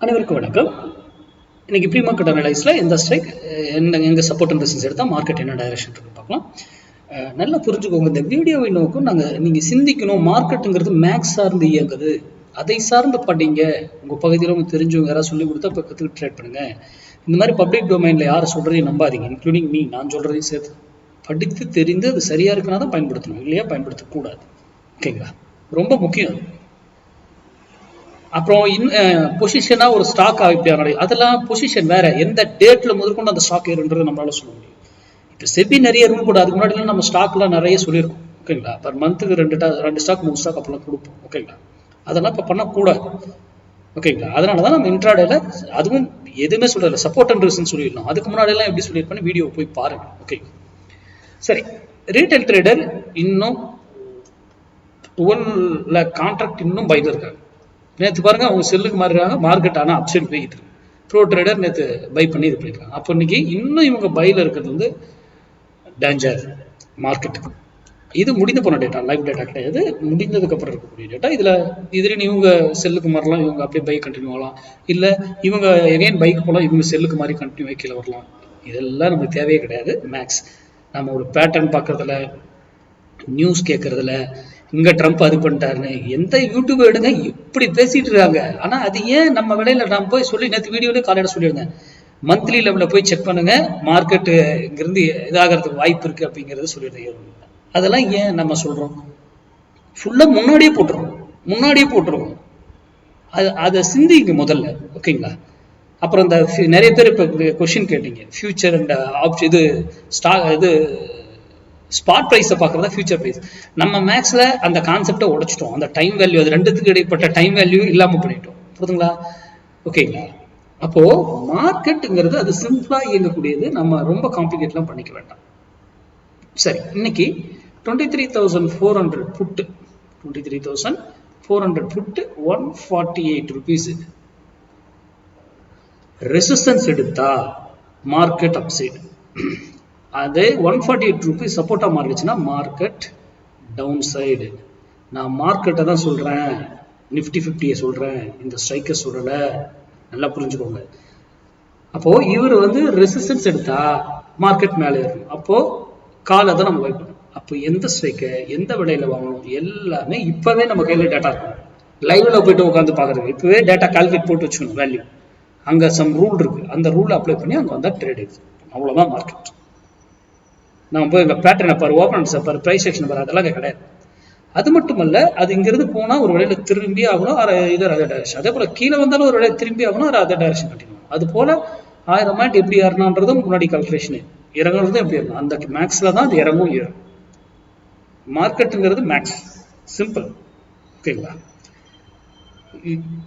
அனைவருக்கும் வணக்கம். இன்னைக்கு ப்ரீ மார்க்கெட் அனலைஸ்ல எந்த ஸ்ட்ரைக் எங்க சப்போர்ட் அண்ட் ரெசிஸ்டன்ஸ் எடுத்தா மார்க்கெட் என்ன டைரக்ஷன் இருக்கு பார்க்கலாம். நல்லா புரிஞ்சுக்கோங்க, இந்த வீடியோவை நோக்கும் நீங்க சிந்திக்கணும். மார்க்கெட்டுங்கிறது மேக்ஸ் சார்ந்து இயங்குது, அதை சார்ந்து படிங்க. உங்க பகுதியில் உங்களுக்கு தெரிஞ்சவங்க யாராவது சொல்லி கொடுத்தா இப்போ கற்றுக்கிட்டு ட்ரேட் பண்ணுங்க. இந்த மாதிரி பப்ளிக் டொமைன்ல யாரை சொல்றதையும் நம்பாதீங்க, இன்க்ளூடிங் மீ. நான் சொல்றதையும் சேர்த்து படித்து தெரிந்து அது சரியா இருக்குன்னா தான் பயன்படுத்தணும், இல்லையா பயன்படுத்தக்கூடாது. ஓகேங்களா? ரொம்ப முக்கியம். அப்புறம் பொசிஷனா ஒரு ஸ்டாக் அதெல்லாம் பொசிஷன் வேற, எந்த டேட்ல முதற்கொண்டு அந்த ஸ்டாக் ஏறுன்றது நம்மளால சொல்ல முடியும். இப்போ செபி நிறைய ரூல் கூட, அதுக்கு முன்னாடி நம்ம ஸ்டாக்லாம் நிறைய சொல்லியிருக்கோம். ஓகேங்களா? பர் மந்த்துக்கு ரெண்டு ஸ்டாக் 3 ஸ்டாக் அப்பெல்லாம் கொடுப்போம். ஓகேங்களா? அதெல்லாம் இப்போ பண்ணக்கூடாது. ஓகேங்களா? அதனாலதான் நம்ம இன்ட்ராடேல அதுவும் எதுவுமே சொல்லல, சப்போர்ட் அண்ட் ரெசிஸ்டன்ஸ் சொல்லிடலாம். அதுக்கு முன்னாடி எல்லாம் எப்படி சொல்லியிருப்பேன்னு வீடியோ போய் பாருங்க. ஓகே, சரி. ரீட்டைல் ட்ரேடர் இன்னும் 12 lakh கான்ட்ராக்ட் இன்னும் பைல இருக்காங்க. நேற்று பாருங்க, அவங்க செல்லுக்கு மாறுறாங்க, மார்க்கெட் ஆனால் அப்சைட் போயிட்டு இருக்கு. ப்ரோ ட்ரேடர் நேற்று பை பண்ணி இது பண்ணிருக்காங்க. அப்போ இன்னைக்கு இன்னும் இவங்க பைல இருக்கிறது வந்து டேஞ்சர் மார்க்கெட்டுக்கு. இது முடிந்து போன டேட்டா, லைவ் டேட்டா கிடையாது, முடிந்ததுக்கு அப்புறம் இருக்கக்கூடிய டேட்டா. இதுல இவங்க செல்லுக்கு மாறலாம், இவங்க அப்படியே பை கண்டினியூ ஆகலாம், இல்ல இவங்க எகைன் பைக் போகலாம், இவங்க செல்லுக்கு மாதிரி கண்டினியூ வைக்கல வரலாம். இதெல்லாம் நமக்கு தேவையே கிடையாது. மேக்ஸ் நம்ம ஒரு பேட்டர்ன் பார்க்கறதுல, நியூஸ் கேட்கறதுல, இங்க ட்ரம்ப் அது பண்ணிட்டாருன்னு எந்த யூடியூப் எடுங்க இப்படி பேசிட்டு இருக்காங்க. ஆனா அது ஏன் நம்ம விலையில நான் போய் சொல்லி நேற்று வீடியோல காலையில சொல்லியிருந்தேன், மந்த்லி லெவலில் போய் செக் பண்ணுங்க, மார்க்கெட் இங்கிருந்து இதாகிறதுக்கு வாய்ப்பு இருக்கு அப்படிங்கறத சொல்லியிருந்தேன். அதெல்லாம் ஏன் நம்ம சொல்றோம்? ஃபுல்லா முன்னாடியே போட்டுருவோம். அதை சிந்திங்க முதல்ல. ஓகேங்களா? அப்புறம் இந்த நிறைய பேர் இப்ப கொஸ்டின் கேட்டீங்க, ஃபியூச்சர் அண்ட் ஆப்ஷன், இது ஸ்டாக், இது ஸ்பாட் பிரைஸை பார்க்கறதா ஃபியூச்சர் பிரைஸ். நம்ம மேக்ஸ்ல அந்த கான்செப்டை உடைச்சிட்டோம். அந்த டைம் வேல்யூ, அது ரெண்டுத்துக்கு இடைப்பட்ட டைம் வேல்யூ இல்லாம பண்ணிட்டோம். புரியுதுங்களா? ஓகேங்களா? அப்போ மார்க்கெட்டுங்கிறது அது சிம்பிளா இயங்கக்கூடியது, நம்ம ரொம்ப காம்ப்ளிகேட்லாம் பண்ணிக்க வேண்டாம். சரி, இன்னைக்கு 23,400 புட், 23,400 புட் 148 rupees. ரெசிஸ்டன்ஸ் எடுத்தா மார்க்கெட் அப்சைடு, அதே 148 rupees சப்போர்ட்டா மாறிடுச்சுன்னா மார்க்கெட் டவுன் சைடு. நான் மார்க்கெட்டை தான் சொல்றேன், நிஃப்டி 50 சொல்றேன், இந்த ஸ்ட்ரைக்கை சொல்லல. நல்லா புரிஞ்சுக்கோங்க. அப்போ இவர் வந்து ரெசிஸ்டன்ஸ் எடுத்தா மார்க்கெட் மேலே ஏறணும். அப்போ காலை தான் நம்ம வைக்கணும். அப்போ எந்த ஸ்ட்ரைக்கை எந்த விலையில வாங்கணும் எல்லாமே இப்பவே நம்ம கையில டேட்டா இருக்கும். லைவ்ல போயிட்டு உட்காந்து பாக்குறது, இப்பவே டேட்டா கால்குலேட் போட்டு வச்சுக்கணும் வேல்யூ. அங்க சம் ரூல் இருக்கு, அந்த ரூல் அப்ளை பண்ணி அங்க வந்தா ட்ரேட் இருக்கு. அவ்வளவுதான் மார்க்கெட். நம்ம போய் எங்க பேட்டர்னை பாரு, ஓபன்ஸ் பாரு, பிரைஸ் செக்ஷன் பாரு, அதெல்லாம் கிடையாது. அது மட்டுமல்ல, அது இங்கிருந்து போனா ஒரு வேலையில திரும்பி ஆகணும், இதர் அதர் டைரக்ஷன். அதே போல கீழே வந்தாலும் ஒரு வேலையை திரும்பி ஆகணும், அதர் டைரக்ஷன் கண்டினியூ. அது போல 1000 பாயிண்ட் எப்படி ஏறணும்ன்றதும் முன்னாடி கால்குலேஷன், இறங்குறதும் எப்படி ஏறணும், அந்த மேக்ஸ்ல தான் அது இறங்கும் ஏறும். மார்க்கெட்டுங்கிறது மேக்ஸ், சிம்பிள். ஓகேங்களா?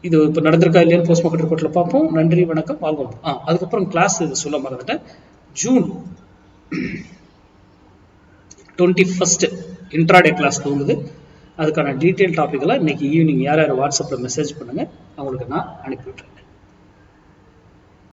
இது இப்போ நடந்திருக்கா இல்லையான்னு போஸ்ட் மார்க்கெட் ரிப்போர்ட்ல பார்ப்போம். நன்றி, வணக்கம், வாழ்வோம். அதுக்கப்புறம் கிளாஸ் இது சொல்ல மறந்துட்டேன். ஜூன் 21 இன்ட்ராடே கிளாஸ் தோணுது. அதுக்கான டீட்டெயில் டாபிக் எல்லாம் இன்னைக்கு ஈவினிங் யார் யார் வாட்ஸ்அப்ல மெசேஜ் பண்ணுங்க, அவங்களுக்கு நான் அனுப்பிவிட்றேன்.